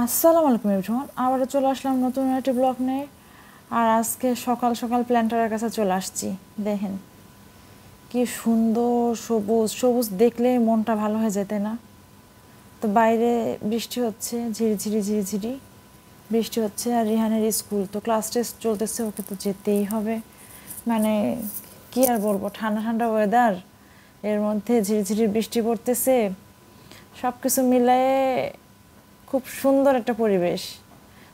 আসসালামু আলাইকুম এভরিওয়ান, আবারও চলে আসলাম নতুন একটি ব্লগ নিয়ে। আর আজকে সকাল সকাল প্ল্যান্টারের কাছে চলে আসছি। দেখেন কি সুন্দর সবুজ সবুজ, দেখলেই মনটা ভালো হয়ে যেত না? তো বাইরে বৃষ্টি হচ্ছে, ঝিরিঝিরি ঝিরিঝিরি বৃষ্টি হচ্ছে। আর রিহানের স্কুল তো ক্লাস টেস্ট চলতেছে, ওকে তো যেতেই হবে। মানে কি আর বলবো, ঠান্ডা ঠান্ডা ওয়েদার, এর মধ্যে ঝিরিঝিরি বৃষ্টি পড়তেছে, সব কিছু মিলায়ে খুব সুন্দর একটা পরিবেশ।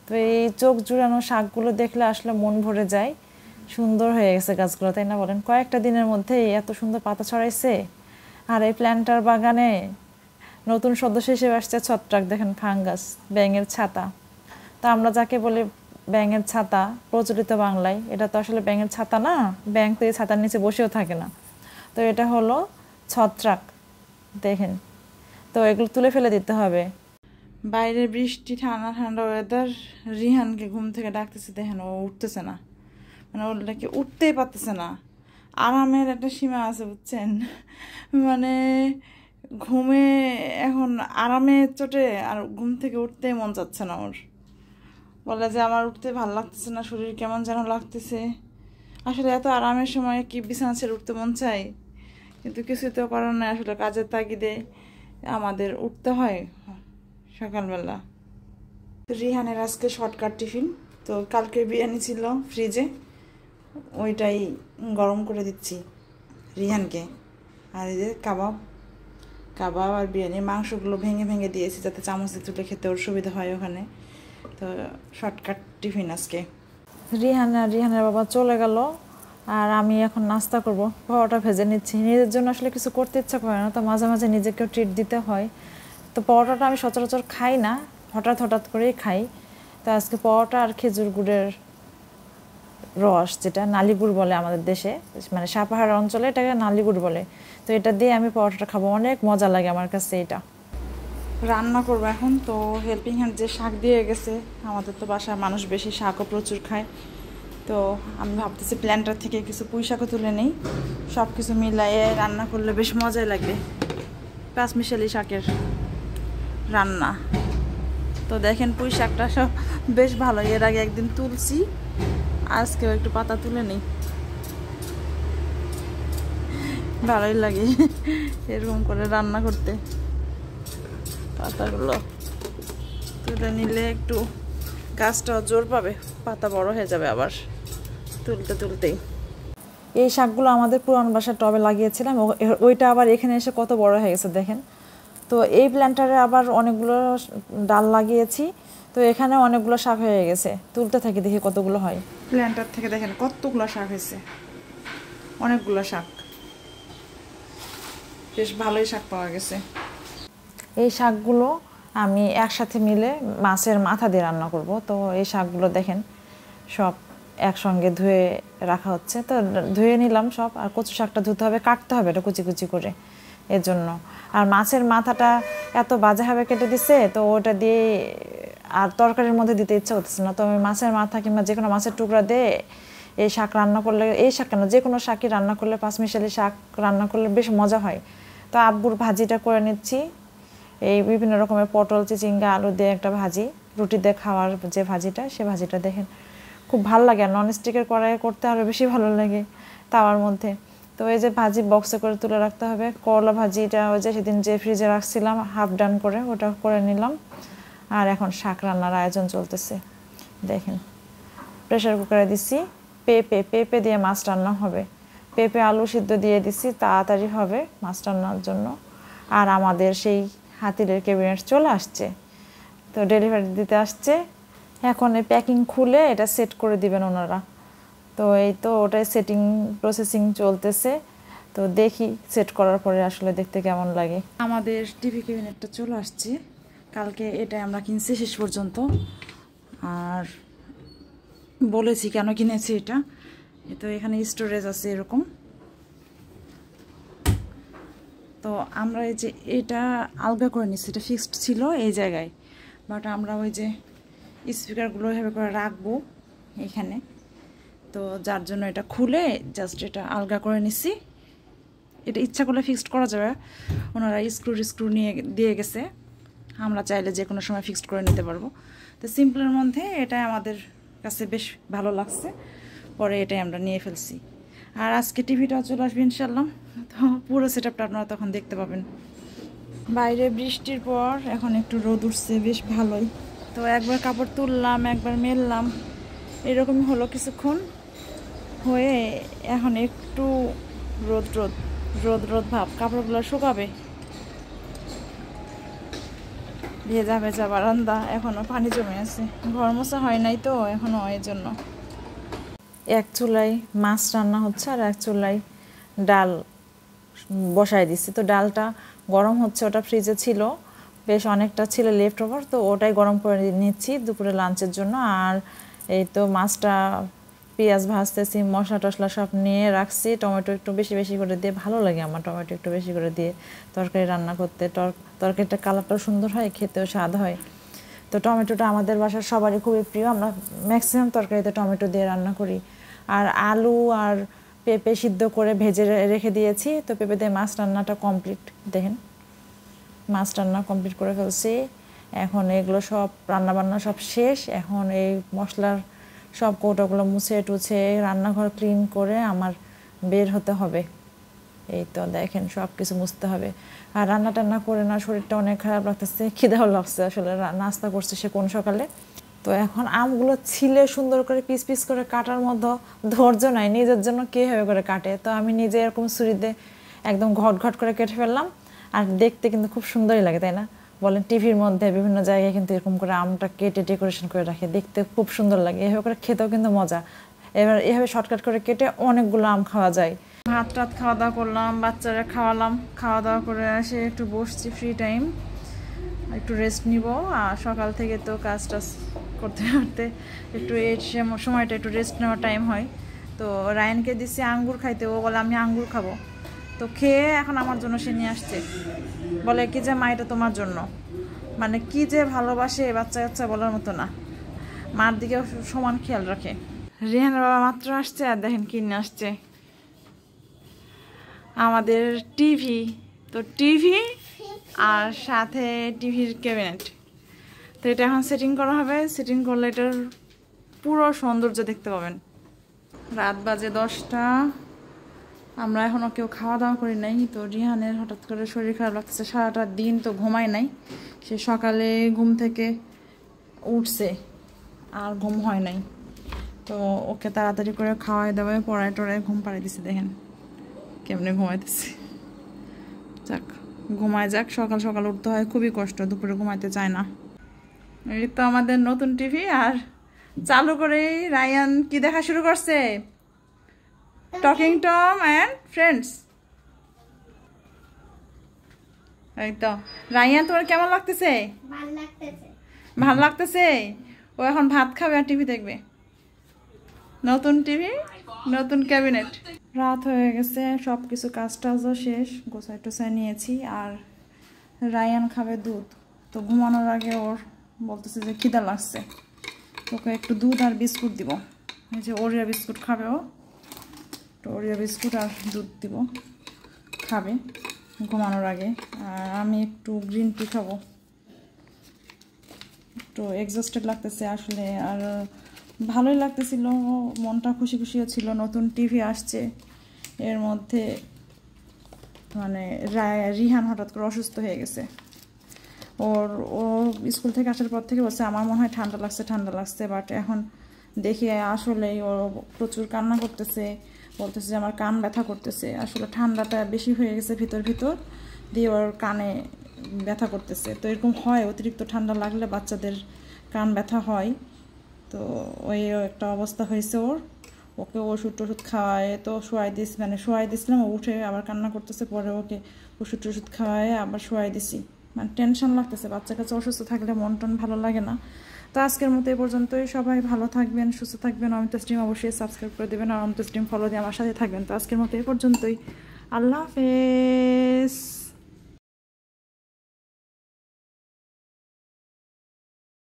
তো এই চোখ জুড়ানো শাকগুলো দেখলে আসলে মন ভরে যায়। সুন্দর হয়ে গেছে গাছগুলো, তাই না বলেন? কয়েকটা দিনের মধ্যেই এত সুন্দর পাতা ছড়াইছে। আর এই প্ল্যান্টার বাগানে নতুন সদস্য হিসেবে আসছে ছত্রাক। দেখেন, ফাঙ্গাস, ব্যাঙের ছাতা। তা আমরা যাকে বলি ব্যাঙের ছাতা প্রচলিত বাংলায়, এটা তো আসলে ব্যাঙের ছাতা না। ব্যাঙ তো এই ছাতার নিচে বসেও থাকে না। তো এটা হলো ছত্রাক। দেখেন, তো এগুলো তুলে ফেলে দিতে হবে। বাইরে বৃষ্টি, ঠান্ডা ঠান্ডা ওয়েদার। রিহানকে ঘুম থেকে ডাকতেছে, দেখেন ও উঠতেছে না। মানে ওটাকে উঠতেই পারতেছে না। আরামের একটা সীমা আছে, বুঝছেন? মানে ঘুমে এখন আরামে চটে, আর ঘুম থেকে উঠতেই মন চাচ্ছে না ওর। বলে যে আমার উঠতে ভালো লাগতেছে না, শরীর কেমন যেন লাগতেছে। আসলে এত আরামের সময় কি বিছানা ছেড়ে উঠতে মন চায়? কিন্তু কিছুই তো করার নাই, আসলে কাজের তাগিদে আমাদের উঠতে হয় সকালবেলা। রিহানের আজকে শর্টকাট টিফিন। তো কালকে বিরিয়ানি ছিল ফ্রিজে, ওইটাই গরম করে দিচ্ছি রিহানকে। আর এই যে কাবাব কাবাব আর বিরিয়ানি, মাংসগুলো ভেঙে ভেঙে দিয়েছি যাতে চামচে তুলে খেতে ওর সুবিধা হয় ওখানে। তো শর্টকাট টিফিন আজকে। রিহানের বাবা চলে গেল, আর আমি এখন নাস্তা করব। পরোটা ভেজে নিচ্ছি। নিজের জন্য আসলে কিছু করতে ইচ্ছা করে না, তো মাঝে মাঝে নিজেকেও ট্রিট দিতে হয়। তো পরোটাটা আমি সচরাচর খাই না, হঠাৎ হঠাৎ করেই খাই। তো আজকে পরোটা আর খেজুর গুড়ের রস, যেটা নালিগুড় বলে আমাদের দেশে, মানে সাপাহার অঞ্চলে এটাকে নালিগুড় বলে। তো এটা দিয়ে আমি পরোটাটা খাবো, অনেক মজা লাগে আমার কাছে এটা। রান্না করবো এখন। তো হেল্পিং হ্যান্ড যে শাক দিয়ে গেছে, আমাদের তো বাসায় মানুষ বেশি, শাকও প্রচুর খায়। তো আমি ভাবতেছি প্ল্যান্টার থেকে কিছু পুঁই শাকও তুলে নেই। সব কিছু মিলাইয়ে রান্না করলে বেশ মজাই লাগবে, পাঁচমিশালি শাকের রান্না। তো দেখেন পুঁই শাকটা সব বেশ ভালো, এর আগে একদিন তুলছি, আজকেও একটু পাতা তুলে নেই। ভালোই লাগে এরকম করে রান্না করতে। পাতাগুলো তুলে নিলে একটু গাছটাও জোর পাবে, পাতা বড় হয়ে যাবে আবার তুলতে তুলতেই। এই শাকগুলো আমাদের পুরান বাসার টবে লাগিয়েছিলাম, ওইটা আবার এখানে এসে কত বড় হয়ে গেছে দেখেন। তো এই প্ল্যান্টারে আবার অনেকগুলো ডাল লাগিয়েছি, তো এখানে অনেকগুলো শাক হয়ে গেছে। তুলতে থাকি, দেখি কতগুলো হয়। প্ল্যান্টার থেকে দেখেন কতগুলো শাক হয়েছে, অনেকগুলো শাক, বেশ ভালোই শাক পাওয়া গেছে। এই শাকগুলো আমি একসাথে মিলে মাছের মাথা দিয়ে রান্না করব। তো এই শাকগুলো দেখেন সব একসঙ্গে ধুয়ে রাখা হচ্ছে। তো ধুয়ে নিলাম সব। আর কচু শাকটা ধুতে হবে, কাটতে হবে এটা কুচি কুচি করে, এর জন্য। আর মাছের মাথাটা এত বাজেভাবে কেটে দিছে, তো ওটা দিয়ে আর তরকারির মধ্যে দিতে ইচ্ছা হচ্ছে না। তো আমি মাছের মাথা কিংবা যে কোনো মাছের টুকরা দিয়ে এই শাক রান্না করলে, এই শাক কেন, যে কোনো শাকই রান্না করলে, পাঁচমিশালি শাক রান্না করলে বেশ মজা হয়। তো আব্বুর ভাজিটা করে নিচ্ছি। এই বিভিন্ন রকমের পটল, চিচিঙ্গা, আলু দিয়ে একটা ভাজি, রুটি দিয়ে খাওয়ার যে ভাজিটা, সে ভাজিটা দেখেন খুব ভালো লাগে। আর ননস্টিকের কড়াইয়ে করতে আরও বেশি ভালো লাগে, তাওয়ার মধ্যে। তো এই যে ভাজি বক্সে করে তুলে রাখতে হবে। করলা ভাজিটা ওই যে সেদিন যে ফ্রিজে রাখছিলাম হাফ ডান করে, ওটা করে নিলাম। আর এখন শাক রান্নার আয়োজন চলতেছে। দেখেন প্রেশার কুকারে দিছি, পেঁপে দিয়ে মাছ রান্না হবে। পেঁপে আলু সিদ্ধ দিয়ে দিছি, তাড়াতাড়ি হবে মাছ রান্নার জন্য। আর আমাদের সেই হাতিলের ক্যাবিনেট চলে আসছে, তো ডেলিভারি দিতে আসছে। এখন এই প্যাকিং খুলে এটা সেট করে দিবেন ওনারা। তো এই তো ওটাই সেটিং প্রসেসিং চলতেছে। তো দেখি সেট করার পরে আসলে দেখতে কেমন লাগে। আমাদের টিভি ক্যাবিনেটটা চলে আসছে কালকে, এটা আমরা কিনছি শেষ পর্যন্ত। আর বলেছি কেন কিনেছি এটা। তো এখানে স্টোরেজ আছে এরকম। তো আমরা এই যে এটা আলগা করে নিচ্ছি, এটা ফিক্সড ছিল এই জায়গায়, বাট আমরা ওই যে স্পিকারগুলো এভাবে করে রাখবো এখানে। তো যার জন্য এটা খুলে জাস্ট এটা আলগা করে নিচ্ছি। এটা ইচ্ছা করলে ফিক্সড করা যাবে, ওনারা স্ক্রু নিয়ে দিয়ে গেছে। আমরা চাইলে যে কোনো সময় ফিক্সড করে নিতে পারবো। তো সিম্পলের মধ্যে এটাই আমাদের কাছে বেশ ভালো লাগছে, পরে এটাই আমরা নিয়ে ফেলছি। আর আজকে টিভিটাও চলে আসবে ইনশাল্লাহ, তো পুরো সেটআপটা আপনারা তখন দেখতে পাবেন। বাইরে বৃষ্টির পর এখন একটু রোদ উঠছে, বেশ ভালোই। তো একবার কাপড় তুললাম, একবার মেললাম, এরকমই হলো কিছুক্ষণ হয়ে এখন একটু রোদ রোদ রোদ রোদ ভাব, কাপড়গুলো শুকাবে। ভেজা ভেজা বারান্দা, এখনো পানি জমে আছে, ঘর মোছা হয় নাই তো এখনো, এই জন্য। এক চুলায় মাছ রান্না হচ্ছে আর এক চুলায় ডাল বসায় দিচ্ছি। তো ডালটা গরম হচ্ছে, ওটা ফ্রিজে ছিল, বেশ অনেকটা ছিল লেফট ওভার, তো ওটাই গরম করে নিচ্ছি দুপুরে লাঞ্চের জন্য। আর এই তো মাছটা পেঁয়াজ ভাজতেছি, মশলা টশলা সব নিয়ে রাখছি। টমেটো একটু বেশি বেশি করে দিয়ে, ভালো লাগে আমার টমেটো একটু বেশি করে দিয়ে তরকারি রান্না করতে। তরকারিটা কালারটাও সুন্দর হয়, খেতেও স্বাদ হয়। তো টমেটোটা আমাদের বাসার সবারই খুবই প্রিয়, আমরা ম্যাক্সিমাম তরকারিতে টমেটো দিয়ে রান্না করি। আর আলু আর পেঁপে সিদ্ধ করে ভেজে রেখে দিয়েছি। তো পেঁপে দিয়ে মাছ রান্নাটা কমপ্লিট, দেখেন মাছ রান্না কমপ্লিট করে ফেলছি। এখন এগুলো সব রান্নাবান্না সব শেষ, এখন এই মশলার সব কৌটোগুলো মুছে টুছে রান্নাঘর ক্লিন করে আমার বের হতে হবে। এই তো দেখেন সব কিছু মুছতে হবে। আর রান্না টান্না করে না শরীরটা অনেক খারাপ লাগতেছে, খিদেও লাগছে, আসলে নাস্তা করছে সে কোন সকালে। তো এখন আমগুলো ছিলে সুন্দর করে পিস পিস করে কাটার মতো ধৈর্য নাই, নিজের জন্য কীভাবে করে কাটে। তো আমি নিজে এরকম ছুরিতে একদম ঘট ঘট করে কেটে ফেললাম। আর দেখতে কিন্তু খুব সুন্দরই লাগে, তাই না বলেন? টিভির মধ্যে বিভিন্ন জায়গায় কিন্তু এরকম করে আমটা কেটে ডেকোরেশন করে রাখে, দেখতে খুব সুন্দর লাগে। এভাবে করে খেতেও কিন্তু মজা। এবার এভাবে শর্টকাট করে কেটে অনেকগুলো আম খাওয়া যায়। ভাত টাত খাওয়া দাওয়া করলাম, বাচ্চারা খাওয়ালাম, খাওয়া দাওয়া করে এসে একটু বসছি, ফ্রি টাইম একটু রেস্ট নিব। আর সকাল থেকে তো কাজ টাজ করতে করতে একটু এই সময়টা একটু রেস্ট নেওয়ার টাইম হয়। তো রায়ানকে দিচ্ছি আঙ্গুর খাইতে, ও বলে আমি আঙ্গুর খাবো। তো খেয়ে এখন আমার জন্য সে নিয়ে আসছে, বলে কি যে মা এটা তোমার জন্য। মানে কি যে ভালোবাসে বাচ্চা কাচ্চা বলার মতো না, মার দিকে সমান খেয়াল রাখে। রেহান বাবা মাত্র আসছে, আর দেখেন কি নিয়ে আসছে, আমাদের টিভি। তো টিভি আর সাথে টিভির ক্যাবিনেট। তো এটা এখন সেটিং করা হবে, সেটিং করলে এটার পুরো সৌন্দর্য দেখতে পাবেন। রাত বাজে 10টা, আমরা এখনও কেউ খাওয়া দাওয়া করি নাই। তো রিহানের হঠাৎ করে শরীর খারাপ লাগতেছে, সারাটা দিন তো ঘুমায় নাই, সে সকালে ঘুম থেকে উঠছে আর ঘুম হয় নাই। তো ওকে তাড়াতাড়ি করে খাওয়াই দাওয়াই পড়ায় টড়ায় ঘুম পাড়িয়ে দিছে, দেখেন কেমনে ঘুমাইতেছে। যাক ঘুমায় যাক, সকাল সকাল উঠতে হয়, খুবই কষ্ট, দুপুরে ঘুমাইতে চায় না। এই তো আমাদের নতুন টিভি, আর চালু করেই রায়ান কি দেখা শুরু করছে, টকিং টম অ্যান্ড ফ্রেন্ডস। এই তো রায়ান তোমার কেমন লাগতেছে? ভালো লাগতেছে। ও এখন ভাত খাবে আর টিভি দেখবে। নতুন টিভি, নতুন ক্যাবিনেট। রাত হয়ে গেছে, সব কিছু কাজ টাজও শেষ, গোছাই টোছাই নিয়েছি। আর রায়ান খাবে দুধ। তো ঘুমানোর আগে ওর বলতেছে যে খিদা লাগছে, ওকে একটু দুধ আর বিস্কুট দিব। এই যে ওরিয়া বিস্কুট খাবে ও, তো ওরিয়া বিস্কুট আর দুধ দিব, খাবে ঘুমানোর আগে। আর আমি একটু গ্রিন টি খাবো, একটু এক্সস্টেড লাগতেছে আসলে। আর ভালোই লাগতেছিল, মনটা খুশি খুশিও ছিল। নতুন টিভি আসছে, এর মধ্যে মানে রিহান হঠাৎ করে অসুস্থ হয়ে গেছে। ও স্কুল থেকে আসার পর থেকে বলছে আমার মনে হয় ঠান্ডা লাগছে, বাট এখন দেখি আসলেই ও প্রচুর কান্না করতেছে, বলতেছে যে আমার কান ব্যথা করতেছে। আসলে ঠান্ডাটা বেশি হয়ে গেছে ভিতর দিয়ে, ওর কানে ব্যথা করতেছে। তো এরকম হয়, অতিরিক্ত ঠান্ডা লাগলে বাচ্চাদের কান ব্যথা হয়। তো ওই একটা অবস্থা হয়েছে ওর। ওকে ওষুধ টষুধ খাওয়ায় তো শোয়াই দিছিলাম, ও উঠে আবার কান্না করতেছে, পরে ওকে ওষুধ টষুধ খাওয়ায় আবার শোয়াই দিছি। মানে টেনশন লাগতেছে, বাচ্চা কাছে অসুস্থ থাকলে মন টন ভালো লাগে না। তো আজকের মতো এই পর্যন্তই, সবাই ভালো থাকবেন, সুস্থ থাকবেন। অমিতা স্ট্রিম অবশ্যই সাবস্ক্রাইব করে দেবেন, আর অমিতা স্ট্রিম ফলো দিয়ে আমার সাথে থাকবেন। তো আজকের মতো এই পর্যন্তই, আল্লাহ হাফেজ।